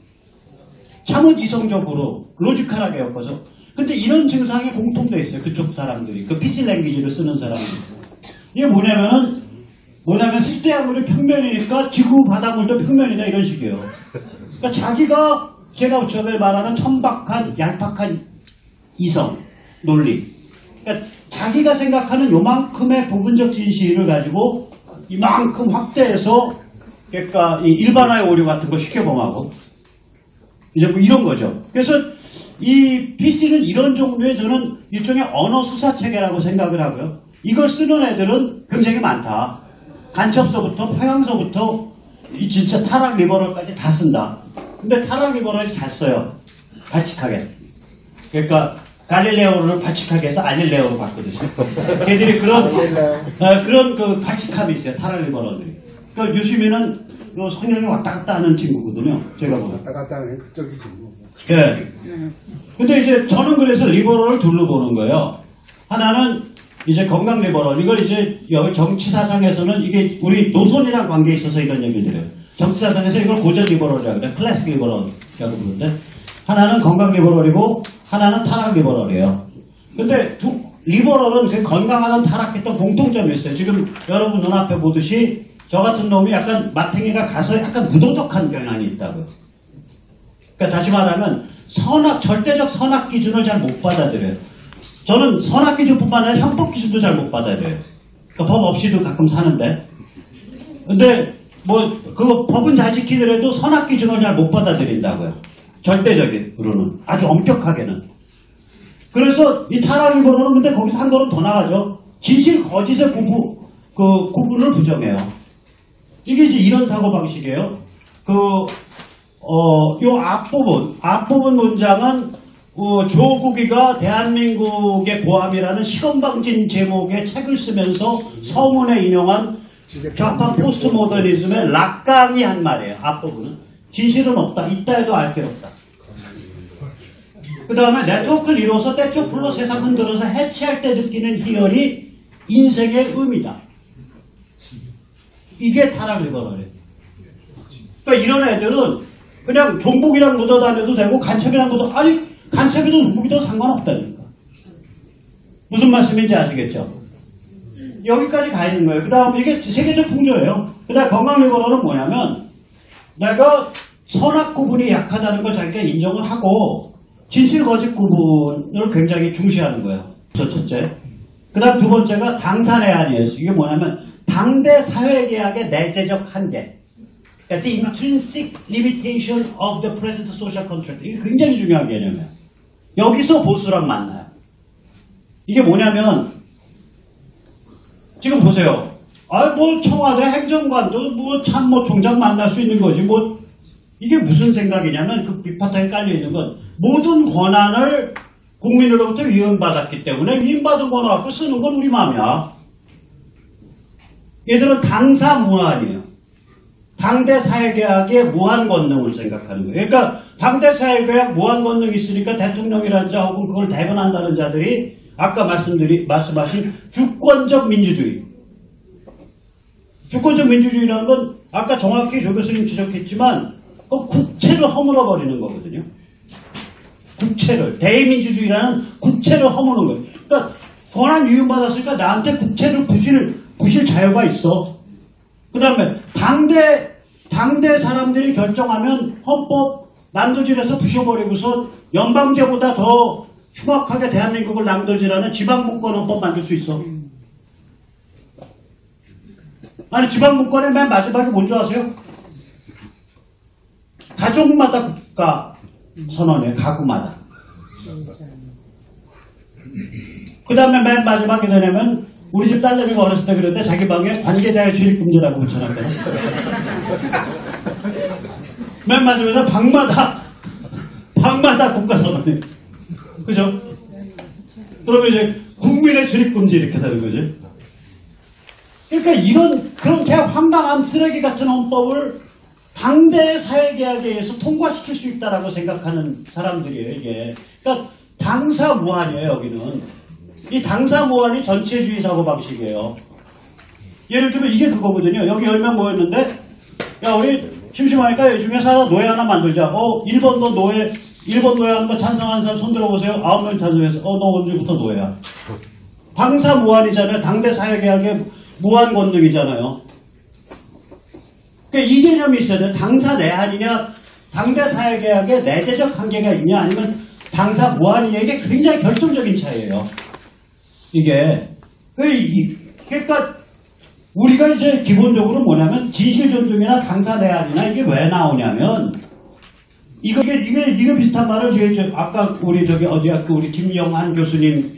Speaker 1: 이성적으로, 로지컬하게 엮어서. 근데 이런 증상이 공통돼 있어요. 그쪽 사람들이. 그 PC 랭귀지를 쓰는 사람들이. 이게 뭐냐면 실대야물이 평면이니까 지구 바닷물도 평면이다 이런 식이에요. 그러니까 제가 저번에 말하는 천박한, 얄팍한 이성, 논리. 그러니까 자기가 생각하는 요만큼의 부분적 진실을 가지고 이만큼 확대해서 그러니까 이 일반화의 오류 같은 거 쉽게 범하고 이제 이런 거죠. 그래서 이 PC는 이런 종류의 저는 일종의 언어 수사 체계라고 생각을 하고요. 이걸 쓰는 애들은 굉장히 많다. 간첩서부터 평양서부터 이 진짜 타락 리버럴까지 다 쓴다. 근데 타락 리버럴이 잘 써요. 발칙하게. 그러니까 갈릴레오를 발칙하게 해서 알릴레오로 바꾸듯이. 걔들이 그런 그 발칙함이 있어요. 타락 리버럴들이. 그러니까 유시민은 성향이 왔다 갔다 하는 친구거든요. 제가 보면.
Speaker 2: 왔다 갔다 하는 극적이지.
Speaker 1: 예. 근데 이제 저는 그래서 리버럴을 둘로 보는 거예요. 하나는 이제 건강 리버럴. 이걸 이제 정치 사상에서는 이게 우리 노선이랑 관계에 있어서 이런 얘기를 드려요. 정치 사상에서 이걸 고전 리버럴이라고 그래요. 클래식 리버럴이라고 부르는데 하나는 건강 리버럴이고 하나는 타락 리버럴이에요. 근데 리버럴은 그 건강하던 타락했던 공통점이 있어요. 지금 여러분 눈앞에 보듯이 저 같은 놈이 약간 마탱이가 가서 약간 무도덕한 경향이 있다고요. 그러니까 다시 말하면 절대적 선악 기준을 잘 못 받아들여요. 저는 선악 기준뿐만 아니라 형법 기준도 잘 못 받아들여요. 그러니까 법 없이도 가끔 사는데. 근데 그 법은 잘 지키더라도 선악 기준을 잘 못 받아들인다고요. 절대적으로는. 아주 엄격하게는. 그래서 이 타락 리버럴은 근데 거기서 한 걸음 더 나가죠. 진실 거짓의 구분을 부정해요. 이게 이제 이런 사고방식이에요. 요 앞부분 문장은 조국이가 대한민국의 고함이라는 시건방진 제목의 책을 쓰면서 서문에 인용한 좌파 포스트 모더니즘의 락강이 한 말이에요. 앞부분은. 진실은 없다. 있다 해도 알 게 없다. 그 다음에 네트워크를 이루어서 때쪽 불러 세상 흔들어서 해체할 때 느끼는 희열이 인생의 의미다. 이게 타락 리버럴이에요. 그러니까 이런 애들은 그냥 종북이랑 묻어 다녀도 되고 간첩이랑 간첩이든 종북이든 상관없다니까. 무슨 말씀인지 아시겠죠? 여기까지 가 있는 거예요. 그 다음에 이게 세계적 풍조예요. 그 다음에 건강 리버럴은 뭐냐면 내가 선악 구분이 약하다는 걸 자기가 인정을 하고 진실 거짓 구분을 굉장히 중시하는 거예요. 첫째. 그 다음 두 번째가 당사내한이에요. 이게 뭐냐면 당대 사회계약의 내재적 한계. 그러니까 the intrinsic limitation of the present social contract. 이게 굉장히 중요한 개념이에요. 여기서 보수랑 만나요. 이게 뭐냐면 지금 보세요. 뭐 청와대 행정관도 뭐 참모총장 만날 수 있는 거지. 뭐 이게 무슨 생각이냐면 그 밑바탕에 깔려있는 건 모든 권한을 국민으로부터 위임받았기 때문에 위임받은 거 갖고 쓰는 건 우리 마음이야. 얘들은 당사 무한이에요. 당대 사회계약의 무한 권능을 생각하는 거예요. 그러니까 당대 사회계약 무한 권능이 있으니까 대통령이라는 자 혹은 그걸 대변한다는 자들이 아까 말씀하신 주권적 민주주의. 주권적 민주주의라는 건 아까 정확히 조 교수님 지적했지만 그 국채를 허물어 버리는 거거든요. 국채를. 대의민주주의라는 국채를 허무는 거예요. 그러니까 권한 위임받았으니까 나한테 국채를 부실 자유가 있어. 그 다음에 당대 사람들이 결정하면 헌법 난도질해서 부셔버리고서 연방제보다 더 흉악하게 대한민국을 난도질하는 지방분권헌법 만들 수 있어. 아니 지방분권의 맨 마지막에 뭔지 아세요? 가족마다 국가 선언이에요. 가구마다. 그 다음에 맨 마지막에 되냐면 우리 집 딸내미가 어렸을 때 그랬는데 자기 방에 관계자의 출입금지라고 붙여놨거든. 맨 마지막에 방마다 국가선언이에요. 그죠? 그러면 이제 국민의 출입금지 이렇게 되는 거지. 그러니까 그런 그냥 황당한 쓰레기 같은 헌법을 당대 사회계약에 의해서 통과시킬 수 있다라고 생각하는 사람들이에요, 이게. 그러니까 당사무한이에요, 여기는. 이 당사무한이 전체주의 사고방식이에요. 예를 들면 이게 그거거든요. 여기 10명 모였는데, 야, 우리 심심하니까 이 중에서 하나 노예 하나 만들자. 1번도 노예, 1번 노예 하는 거 찬성하는 사람 손 들어보세요. 9명 찬성해서, 너 언제부터 노예야? 당사무한이잖아요. 당대 사회계약의 무한 권능이잖아요. 그러니까 이 개념이 있어야 돼요. 당사 내한이냐, 당대 사회계약의 내재적 한계가 있냐, 아니면 당사 무한이냐, 이게 굉장히 결정적인 차이예요. 이게. 그러니까 우리가 이제 기본적으로 뭐냐면 진실 존중이나 당사 내한이나 이게 왜 나오냐면 이게 비슷한 말을 아까 우리 우리 김영한 교수님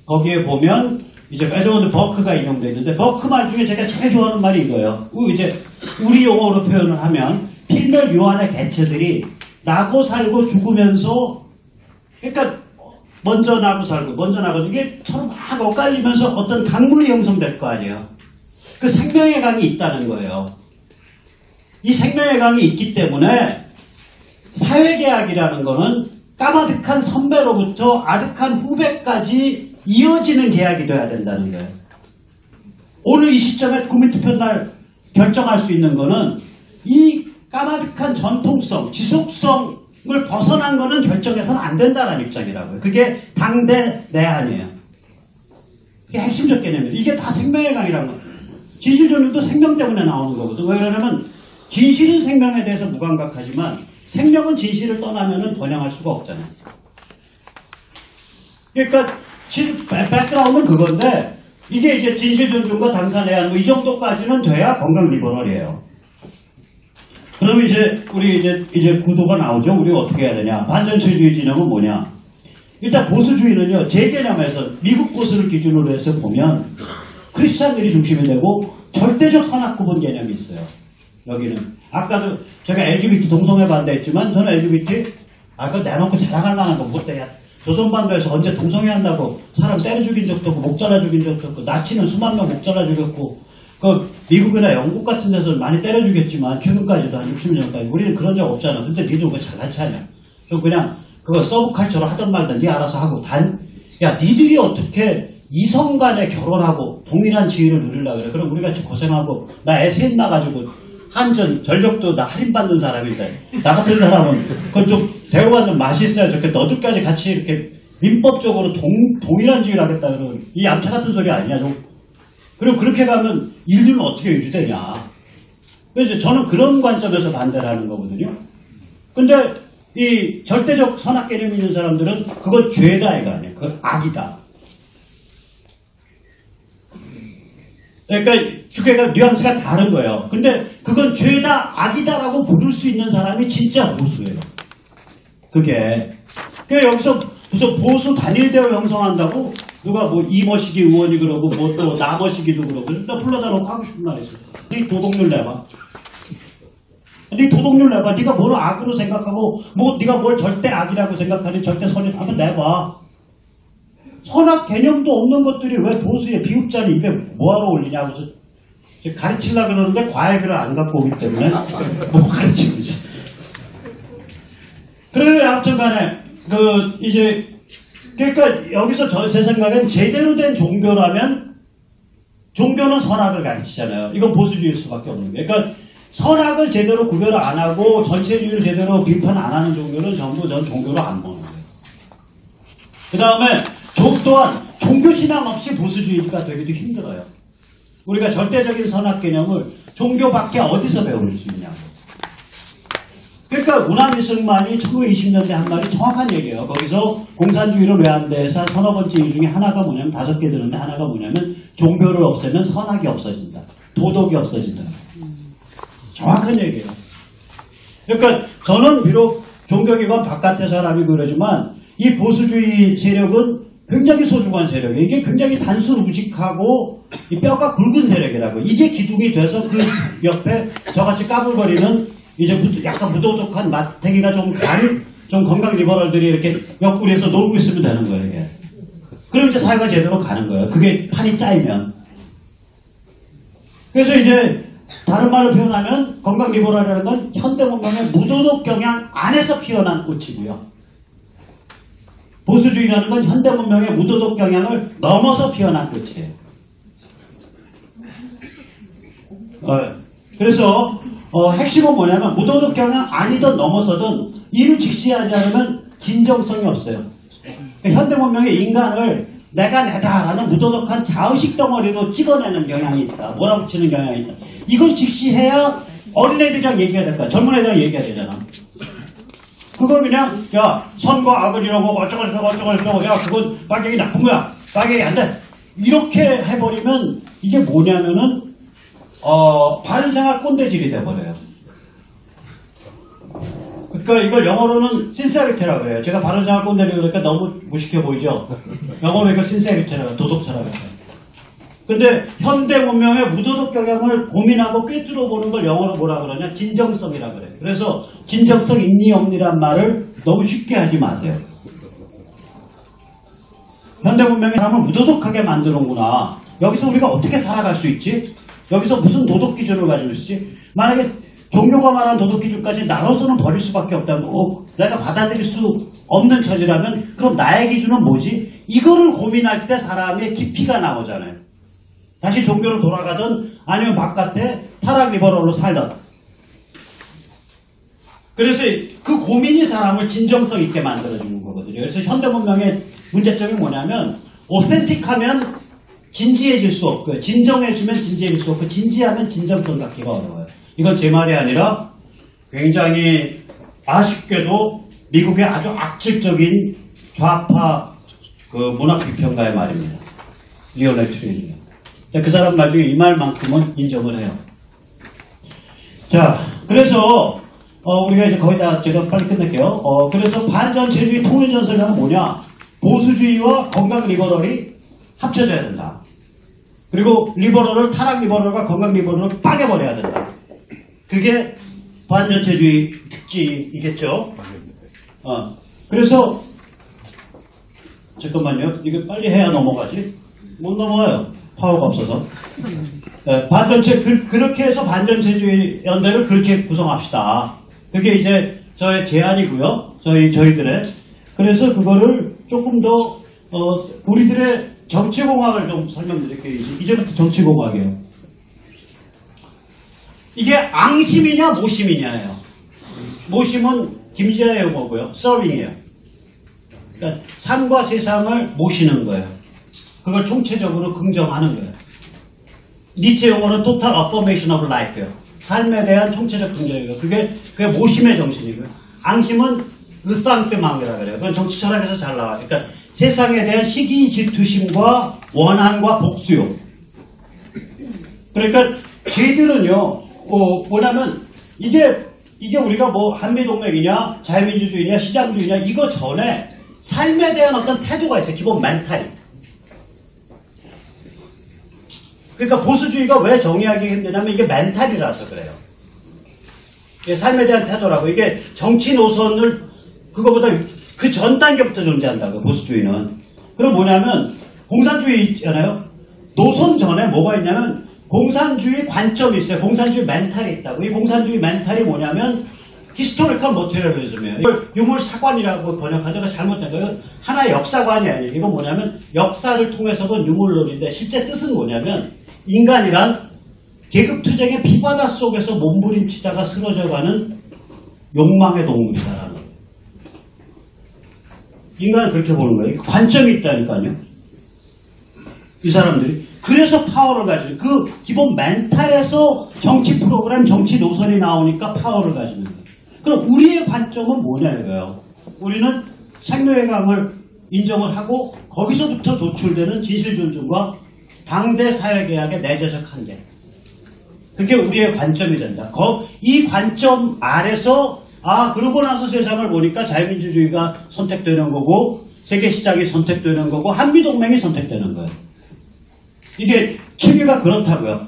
Speaker 1: 거기에 보면 이제 에드워드 버크가 인용되어 있는데 버크 말 중에 제가 제일 좋아하는 말이 이거예요. 이제 우리 용어로 표현을 하면 필멸 유한의 개체들이 나고 살고 죽으면서 그러니까 먼저 나고 살고 이게 서로 막 엇갈리면서 어떤 강물이 형성될 거 아니에요. 그 생명의 강이 있다는 거예요. 이 생명의 강이 있기 때문에 사회계약이라는 거는 까마득한 선배로부터 아득한 후배까지 이어지는 계약이 돼야 된다는 거예요. 오늘 이 시점에 국민투표날 결정할 수 있는 거는 이 까마득한 전통성, 지속성을 벗어난 거는 결정해서는 안 된다는 입장이라고요. 그게 당대 내한이에요. 그게 핵심적 개념이에요. 이게 다 생명의 강이라는 거예요. 진실존중도 생명 때문에 나오는 거거든. 왜 그러냐면 진실은 생명에 대해서 무감각하지만 생명은 진실을 떠나면은 번영할 수가 없잖아요. 그러니까 백그라운드는 그건데 이게 이제 진실존중과 당사내한 이 정도까지는 돼야 건강 리버럴이에요. 그러면 이제 우리 이제 구도가 나오죠. 우리가 어떻게 해야 되냐? 반전체주의 진영은 뭐냐? 일단 보수주의는요. 제 개념에서 미국 보수를 기준으로 해서 보면 크리스찬들이 중심이 되고 절대적 선악구분 개념이 있어요. 여기는 아까도 제가 LGBT 동성애 반대했지만 저는 LGBT 그거 내놓고 자랑할 만한 거 못돼야. 조선반도에서 언제 동성애 한다고 사람 때려 죽인 적도 없고 목 잘라 죽인 적도 없고 나치는 수만 명 목 잘라 죽였고 미국이나 영국 같은 데서 많이 때려 죽였지만 최근까지도 한 60년까지 우리는 그런 적 없잖아. 근데 니들 왜 잘나치 하냐. 좀 그냥 그거 서브컬처로 하던 말든 니 알아서 하고 니들이 어떻게 이성 간에 결혼하고 동일한 지위를 누리려고 그래. 그럼 우리 같이 고생하고 나 애 셋 나가지고 한전 전력도 나 할인받는 사람인데 나 같은 사람은 그건 좀 대우받는 맛이 있어야 좋겠다. 너들까지 같이 이렇게 민법적으로 동일한 지위를 하겠다. 그러면 이 얌차 같은 소리 아니냐 좀. 그리고 그렇게 가면 인류는 어떻게 유지되냐. 그래서 저는 그런 관점에서 반대를 하는 거거든요. 근데 이 절대적 선악 개념이 있는 사람들은 그건 죄다 이거 아니에요. 그건 악이다. 그러니까 주께가 뉘앙스가 다른 거예요. 근데 그건 죄다 악이다라고 부를 수 있는 사람이 진짜 보수예요. 그게. 그러니까 여기서 무슨 보수 단일대회 형성한다고 누가 뭐 이머시기 의원이 그러고 뭐 또 나머시기도 그러고 나 불러다 놓고 하고 싶은 말 있어. 네 도덕률 내봐. 네 도덕률 내봐. 네가 뭘 악으로 생각하고 뭐 네가 뭘 절대 악이라고 생각하니 절대 선이 한번 내봐. 선악 개념도 없는 것들이 왜 보수의 비읍자리 입에 뭐하러 올리냐고 가르치려고 그러는데 과외비를 안 갖고 오기 때문에 못 가르치고 있어. 그래요. 아무튼 간에 그러니까 여기서 제 생각엔 제대로 된 종교라면 종교는 선악을 가르치잖아요. 이건 보수주의일 수밖에 없는 거예요. 그러니까 선악을 제대로 구별을 안 하고 전체주의를 제대로 비판 안 하는 종교는 전부 전 종교로 안 보는 거예요. 그 다음에 또한 종교신앙 없이 보수주의가 되기도 힘들어요. 우리가 절대적인 선악 개념을 종교밖에 어디서 배울 수 있냐고. 그러니까 문화미승만이 1920년대 한 말이 정확한 얘기예요. 거기서 공산주의를 외환대에서 서너 번째 이유 중에 하나가 뭐냐면 5개 되는데 하나가 뭐냐면 종교를 없애면 선악이 없어진다. 도덕이 없어진다. 정확한 얘기예요. 그러니까 저는 비록 종교기관 바깥의 사람이고 그러지만 이 보수주의 세력은 굉장히 소중한 세력이에요. 이게 굉장히 단순우직하고 이 뼈가 굵은 세력이라고. 이게 기둥이 돼서 그 옆에 저같이 까불거리는 이제 약간 무도덕한 마태기가 좀 건강 리버럴들이 이렇게 옆구리에서 놀고 있으면 되는 거예요, 이게. 그럼 이제 사회가 제대로 가는 거예요. 그게 판이 짜이면. 그래서 이제 다른 말로 표현하면 건강 리버럴이라는 건 현대문명의 무도덕 경향 안에서 피어난 꽃이고요. 보수주의라는 건 현대문명의 무도덕 경향을 넘어서 피어난 꽃이에요. 그래서 핵심은 뭐냐면 무도덕 경향 아니든 넘어서든 이를 직시하지 않으면 진정성이 없어요. 그러니까 현대문명의 인간을 내가 내다라는 무도덕한 자의식 덩어리로 찍어내는 경향이 있다. 몰아붙이는 경향이 있다. 이걸 직시해야 어린애들이랑 얘기해야 될 거야. 젊은 애들이랑 얘기해야 되잖아. 그걸 그냥 야 선과 악을 이라고 어쩌고 야 그건 빨갱이 나쁜 거야. 빨갱이 안 돼. 이렇게 해버리면 이게 뭐냐면은 바른생활 꼰대질이 돼버려요. 그러니까 이걸 영어로는 신세리티라고 그래요. 제가 바른생활 꼰대를 그러니까 너무 무식해 보이죠. 영어로 이걸 신세리티라고 해요. 도덕처라고 해요. 근데 현대 문명의 무도덕 경향을 고민하고 꿰뚫어 보는 걸 영어로 뭐라 그러냐? 진정성이라 그래요. 그래서 진정성 있니 없니란 말을 너무 쉽게 하지 마세요. 현대 문명의 사람을 무도덕하게 만드는구나. 여기서 우리가 어떻게 살아갈 수 있지? 여기서 무슨 도덕 기준을 가지고 있지? 만약에 종교가 말한 도덕 기준까지 나눠서는 버릴 수밖에 없다면 내가 받아들일 수 없는 처지라면 그럼 나의 기준은 뭐지? 이거를 고민할 때 사람의 깊이가 나오잖아요. 다시 종교로 돌아가든 아니면 바깥에 타락 리버럴로 살든. 그래서 그 고민이 사람을 진정성 있게 만들어주는 거거든요. 그래서 현대문명의 문제점이 뭐냐면 오센틱하면 진지해질 수 없고요. 진정해지면 진지해질 수 없고 진지하면 진정성 갖기가 어려워요. 이건 제 말이 아니라 굉장히 아쉽게도 미국의 아주 악질적인 좌파 문학 비평가의 말입니다. 리오넬 트레이닝. 그 사람 말 중에 이 말만큼은 인정을 해요. 자, 그래서 우리가 이제 거의 다 제가 빨리 끝낼게요. 그래서 반전체주의 통일전선이란 뭐냐? 보수주의와 건강 리버럴이 합쳐져야 된다. 그리고 리버럴을 타락 리버럴과 건강 리버럴을 빠개버려야 된다. 그게 반전체주의 특징이겠죠. 그래서 잠깐만요. 이거 빨리 해야 넘어가지. 못 넘어가요. 파워가 없어서. 그렇게 해서 반전체주의 연대를 그렇게 구성합시다. 그게 이제 저의 제안이고요. 저희들의. 그래서 그거를 조금 더, 우리들의 정치공학을 좀 설명드릴게요. 이제부터 정치공학이에요. 이게 앙심이냐 모심이냐예요. 모심은 김지아의 용어고요. 서빙이에요. 그러니까 삶과 세상을 모시는 거예요. 그걸 총체적으로 긍정하는 거예요. 니체 용어는 Total Affirmation of Life예요. 삶에 대한 총체적 긍정이에요. 그게 모심의 정신이고요. 앙심은 르상뜨망이라 그래요. 그건 정치 철학에서 잘 나와요. 그러니까 세상에 대한 시기 질투심과 원한과 복수욕. 그러니까 쟤들은요, 뭐냐면 이게 우리가 뭐 한미동맹이냐, 자유민주주의냐, 시장주의냐 이거 전에 삶에 대한 어떤 태도가 있어요. 기본 멘탈이. 그러니까 보수주의가 왜 정의하기 힘드냐면 이게 멘탈이라서 그래요. 이게 삶에 대한 태도라고. 이게 정치 노선을 그거보다 그 전 단계부터 존재한다고 보수주의는. 그럼 뭐냐면 공산주의 있잖아요. 노선 전에 뭐가 있냐면 공산주의 관점이 있어요. 공산주의 멘탈이 있다고. 이 공산주의 멘탈이 뭐냐면 히스토리컬 모티리얼리즘이에요. 이걸 유물사관이라고 번역하다가 잘못된 거예요. 하나의 역사관이 아니에요. 이건 뭐냐면 역사를 통해서 본 유물론인데 실제 뜻은 뭐냐면 인간이란 계급투쟁의 피바다 속에서 몸부림치다가 쓰러져가는 욕망의 동물이다라는 거예요. 인간은 그렇게 보는 거예요. 관점이 있다니까요. 이 사람들이. 그래서 파워를 가지는 그 기본 멘탈에서 정치 프로그램, 정치 노선이 나오니까 파워를 가지는 거예요. 그럼 우리의 관점은 뭐냐 이거예요. 우리는 생명의 강을 인정을 하고 거기서부터 도출되는 진실존중과 당대 사회개혁의 내재적 한계. 그게 우리의 관점이 된다. 이 관점 아래서 그러고 나서 세상을 보니까 자유민주주의가 선택되는 거고 세계시장이 선택되는 거고 한미동맹이 선택되는 거예요. 이게 체계가 그렇다고요.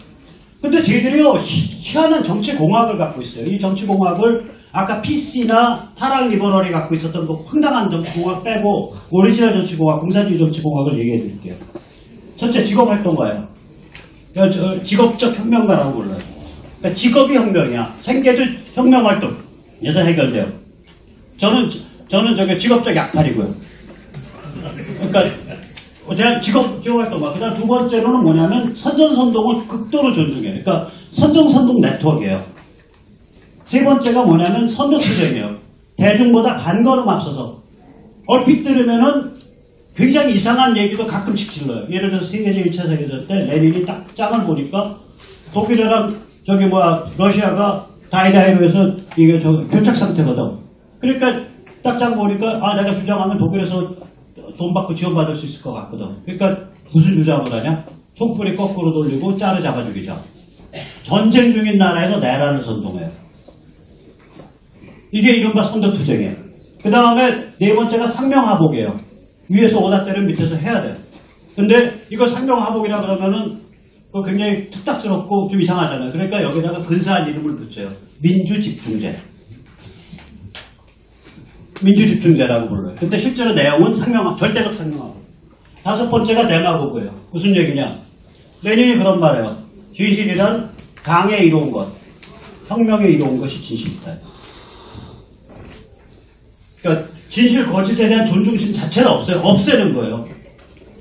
Speaker 1: 근데 쟤들이요 희한한 정치공학을 갖고 있어요. 이 정치공학을 아까 PC나 타락 리버럴이 갖고 있었던 그 황당한 정치공학 빼고 오리지널 정치공학, 공산주의 정치공학을 얘기해 드릴게요. 첫째 직업활동가예요. 직업적 혁명가라고 불러요. 그러니까 직업이 혁명이야. 생계도 혁명활동. 에서 해결돼요. 저는 저게 직업적 약팔이고요. 그러니까 직업활동가. 그 다음 두 번째로는 뭐냐면 선전선동을 극도로 존중해요. 그러니까 선정선동 네트워크예요. 세 번째가 뭐냐면 선도투쟁이에요. 대중보다 반걸음 앞서서 얼핏 들으면은 굉장히 이상한 얘기도 가끔씩 질러요. 예를 들어서 세계적 1차 세계대전 때 레닌이 딱 짱을 보니까 독일이랑 러시아가 다이다이로 해서 이게 교착 상태거든. 그러니까 딱 짱 보니까 내가 주장하면 독일에서 돈 받고 지원받을 수 있을 것 같거든. 그러니까 무슨 주장을 하냐? 촛불이 거꾸로 돌리고 짤을 잡아 죽이자. 전쟁 중인 나라에서 내란을 선동해요. 이게 이른바 선도투쟁이에요. 그 다음에 네 번째가 상명하복이에요. 위에서 오다 때는 밑에서 해야 돼요. 근데 이거 상명하복이라 그러면은 굉장히 특닥스럽고 좀 이상하잖아요. 그러니까 여기다가 근사한 이름을 붙여요. 민주집중제. 민주집중제라고 불러요. 근데 실제로 내용은 절대적 상명하복. 다섯 번째가 데마고그예요. 무슨 얘기냐? 레닌이 그런 말해요. 진실이란 강에 이로운 것, 혁명에 이로운 것이 진실이다. 그러니까 진실 거짓에 대한 존중심 자체는 없어요. 없애는 거예요.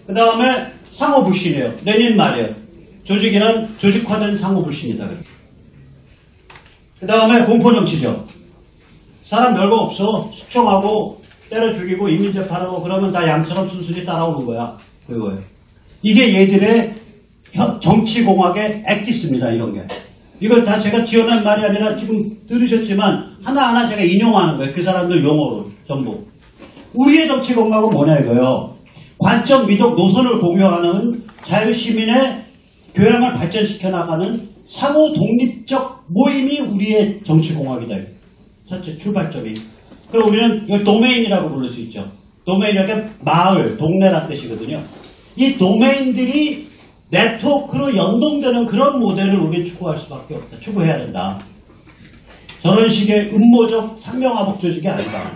Speaker 1: 그 다음에 상호불신이에요. 레닌 말이에요. 조직이란 조직화된 상호불신이다. 그 다음에 공포정치죠. 사람 별거 없어. 숙청하고 때려 죽이고 인민재판하고 그러면 다 양처럼 순순히 따라오는 거야. 그거예요. 이게 얘들의 정치공학의 액티스입니다. 이런 게. 이걸 다 제가 지어낸 말이 아니라 지금 들으셨지만 하나하나 제가 인용하는 거예요. 그 사람들 용어로 전부. 우리의 정치공학은 뭐냐 이거요. 관점, 미덕, 노선을 공유하는 자유시민의 교양을 발전시켜 나가는 상호 독립적 모임이 우리의 정치공학이다. 첫째 출발점이. 그럼 우리는 이걸 도메인이라고 부를 수 있죠. 도메인이라는 마을, 동네란 뜻이거든요. 이 도메인들이 네트워크로 연동되는 그런 모델을 우리는 추구할 수밖에 없다. 추구해야 된다. 저런 식의 음모적 상명하복 조직이 아니다.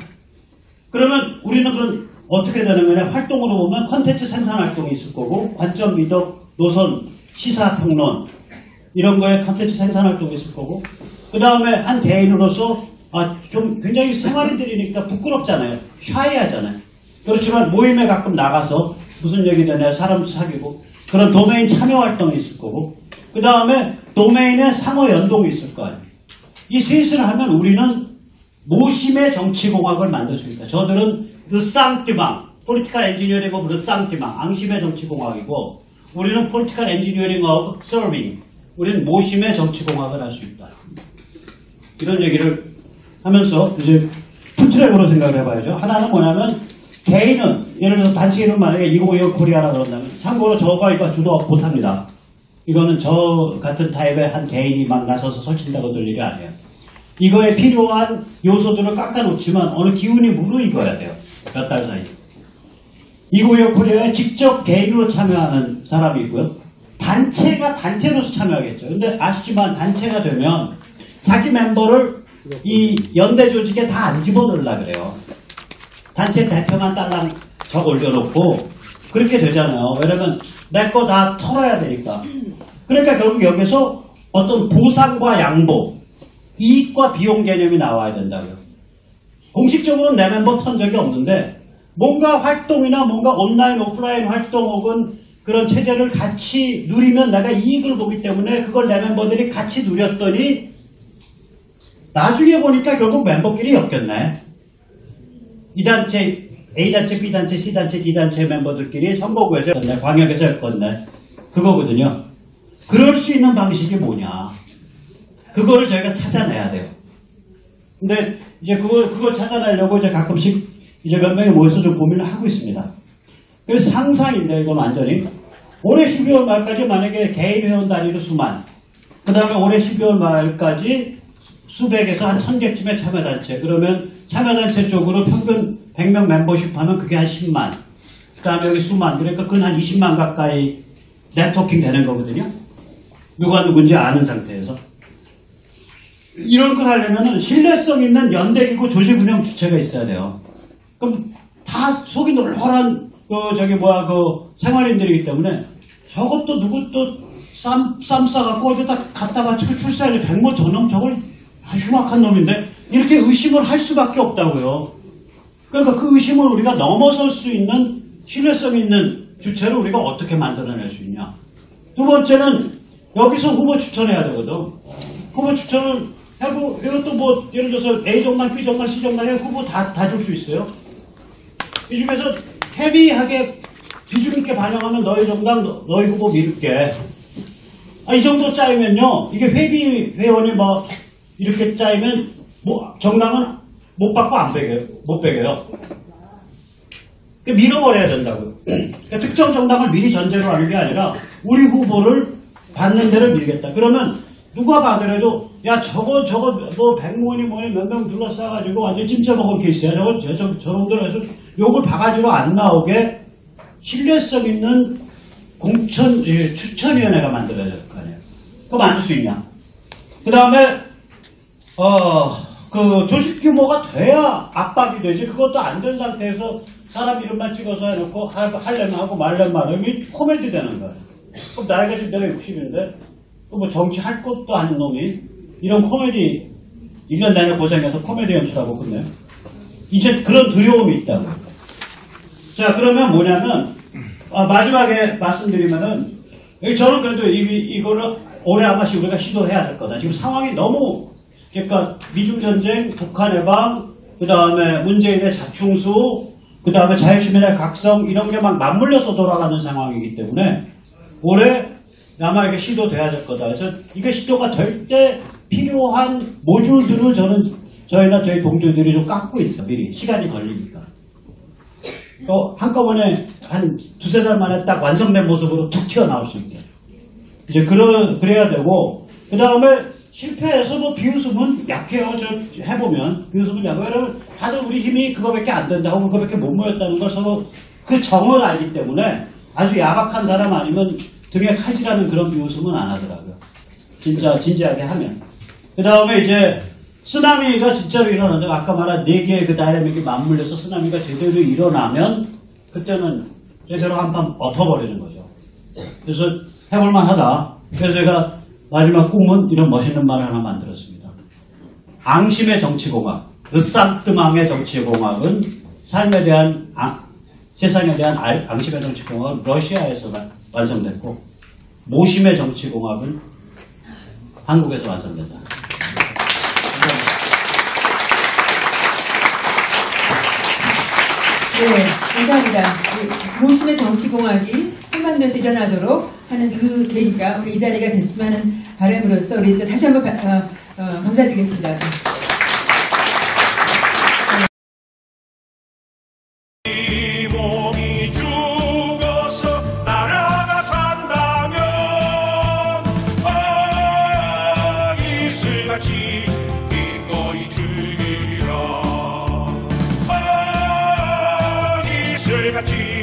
Speaker 1: 그러면 우리는 그럼 어떻게 되는 거냐? 활동으로 보면 컨텐츠 생산 활동이 있을 거고 관점, 미덕, 노선, 시사평론 이런 거에 컨텐츠 생산 활동이 있을 거고 그 다음에 한 대인으로서 좀 굉장히 생활인들이니까 부끄럽잖아요. 샤이하잖아요. 그렇지만 모임에 가끔 나가서 무슨 얘기 되냐 사람도 사귀고 그런 도메인 참여 활동이 있을 거고 그 다음에 도메인의 상호 연동이 있을 거 아니에요. 이 셋을 하면 우리는 모심의 정치공학을 만들 수 있다. 저들은 르상티망, 폴리티컬 엔지니어링 오브 르상티망, 앙심의 정치공학이고 우리는 폴리티컬 엔지니어링 오브 서빙, 우리는 모심의 정치공학을 할 수 있다. 이런 얘기를 하면서 이제 트랙으로 생각을 해봐야죠. 하나는 뭐냐면 개인은 예를 들어서 단체 이름 만약에 2025 코리아라 그런다면 참고로 저가 이거 주도 못합니다. 이거는 저 같은 타입의 한 개인이 막 나서서 설친다고 될 일이 아니에요. 이거에 필요한 요소들을 깎아놓지만 어느 기운이 무르익어야 돼요. 몇 달 사이. 2025 코리아에 직접 개인으로 참여하는 사람이 있고요. 단체가 단체로서 참여하겠죠. 근데 아시지만 단체가 되면 자기 멤버를 이 연대 조직에 다 안 집어넣으려고 그래요. 단체 대표만 딸랑 적 올려놓고 그렇게 되잖아요. 왜냐면 내 거 다 털어야 되니까. 그러니까 결국 여기서 어떤 보상과 양보, 이익과 비용 개념이 나와야 된다고요. 공식적으로는 내 멤버 턴 적이 없는데 뭔가 활동이나 뭔가 온라인, 오프라인 활동 혹은 그런 체제를 같이 누리면 내가 이익을 보기 때문에 그걸 내 멤버들이 같이 누렸더니 나중에 보니까 결국 멤버끼리 엮였네. 이 단체, A단체, B단체, C단체, D단체 멤버들끼리 선거구에서 엮었네. 광역에서 엮었네. 그거거든요. 그럴 수 있는 방식이 뭐냐. 그거를 저희가 찾아내야 돼요. 근데 이제 그걸 찾아내려고 이제 가끔씩 이제 몇 명이 모여서 좀 고민을 하고 있습니다. 그래서 상상인데 이건 완전히 올해 12월 말까지 만약에 개인 회원 단위로 수만, 그 다음에 올해 12월 말까지 수백에서 한 1000개쯤의 참여단체, 그러면 참여단체 쪽으로 평균 100명 멤버십 하면 그게 한 10만, 그 다음에 여기 수만, 그러니까 그건 한 20만 가까이 네트워킹 되는 거거든요. 누가 누군지 아는 상태에서. 이런 걸 하려면 신뢰성 있는 연대기구 조직운영 주체가 있어야 돼요. 그럼 다 속이 널널한 생활인들이기 때문에 저것도 누구도 쌈 싸갖고 어디다 갖다 바치고 출세하려 100만 저놈 저걸 흉악한 놈인데 이렇게 의심을 할 수밖에 없다고요. 그러니까 그 의심을 우리가 넘어설 수 있는 신뢰성 있는 주체를 우리가 어떻게 만들어낼 수 있냐. 두 번째는 여기서 후보 추천해야 되거든. 후보 추천을 하고 이것도 뭐 예를 들어서 A 정당, B 정당, C 정당에 후보 다 줄 수 있어요. 이 중에서 헤비하게 비중 있게 반영하면 너희 정당, 너희 후보 밀게. 이 정도 짜이면요. 이게 회비 회원이 뭐 이렇게 짜이면 뭐 정당은 못 받고 안 빼겨요. 못 빼겨요. 밀어버려야 된다고요. 그러니까 특정 정당을 미리 전제로 하는 게 아니라 우리 후보를 받는 데를 밀겠다. 그러면 누가 봐더라도 야 저거 뭐 백모니 뭐니 몇 명 둘러싸가지고 완전 찜쪄먹은 케이스야. 저놈들 해서 욕을 바가지로 안 나오게 신뢰성 있는 공천 추천위원회가 만들어야 될 거 아니에요. 그거 만들 수 있냐? 그 다음에 그 조직 규모가 돼야 압박이 되지. 그것도 안 된 상태에서 사람 이름만 찍어서 해놓고 하려면 하고 말려면 말려면 이게 코미디 되는 거예요. 그럼 나이가 지금 내가 60인데 또 뭐 정치할 것도 아닌 놈이 이런 코미디 1년 내내 고생해서 코미디 연출하고 끝내요. 이제 그런 두려움이 있다고. 자, 그러면 뭐냐면 마지막에 말씀드리면은 저는 그래도 이거를 올해 한 번씩 우리가 시도해야 될 거다. 지금 상황이 너무 그러니까 미중 전쟁, 북한 해방, 그 다음에 문재인의 자충수, 그 다음에 자유시민의 각성 이런 게 막 맞물려서 돌아가는 상황이기 때문에 올해 아마 이게 시도돼야 될 거다. 그래서 이게 시도가 될 때 필요한 모듈들을 저희나 저희 동료들이 좀 깎고 있어. 미리 시간이 걸리니까. 한꺼번에 한 두세 달 만에 딱 완성된 모습으로 툭 튀어나올 수 있게. 이제 그래야 되고, 그 다음에 실패해서 뭐 비웃음은 약해요. 해보면. 비웃음은 약해요. 왜냐면 다들 우리 힘이 그거밖에 안 된다고 그거밖에 못 모였다는 걸 서로 그 정을 알기 때문에 아주 야박한 사람 아니면 등에 칼질하는 그런 비웃음은 안 하더라고요. 진짜 진지하게 하면. 그 다음에 이제 쓰나미가 진짜로 일어나는데 아까 말한 4개의 그 다이내믹이 맞물려서 쓰나미가 제대로 일어나면 그때는 제대로 한판 엎어버리는 거죠. 그래서 해볼만 하다. 그래서 제가 마지막 꿈은 이런 멋있는 말을 하나 만들었습니다. 앙심의 정치공학, 르쌍뜨망의 정치공학은 삶에 대한 세상에 대한 앙심의 정치공학은 러시아에서 완성됐고 모심의 정치공학은 한국에서 완성된다.
Speaker 2: 네, 감사합니다. 모심의 정치공학이 한반도에서 일어나도록 하는 그 계기가 우리 이 자리가 됐으면 하는 바람으로서 우리 다시 한번 감사드리겠습니다.
Speaker 3: 이슬같이 기꺼이 즐기리라. 이슬같이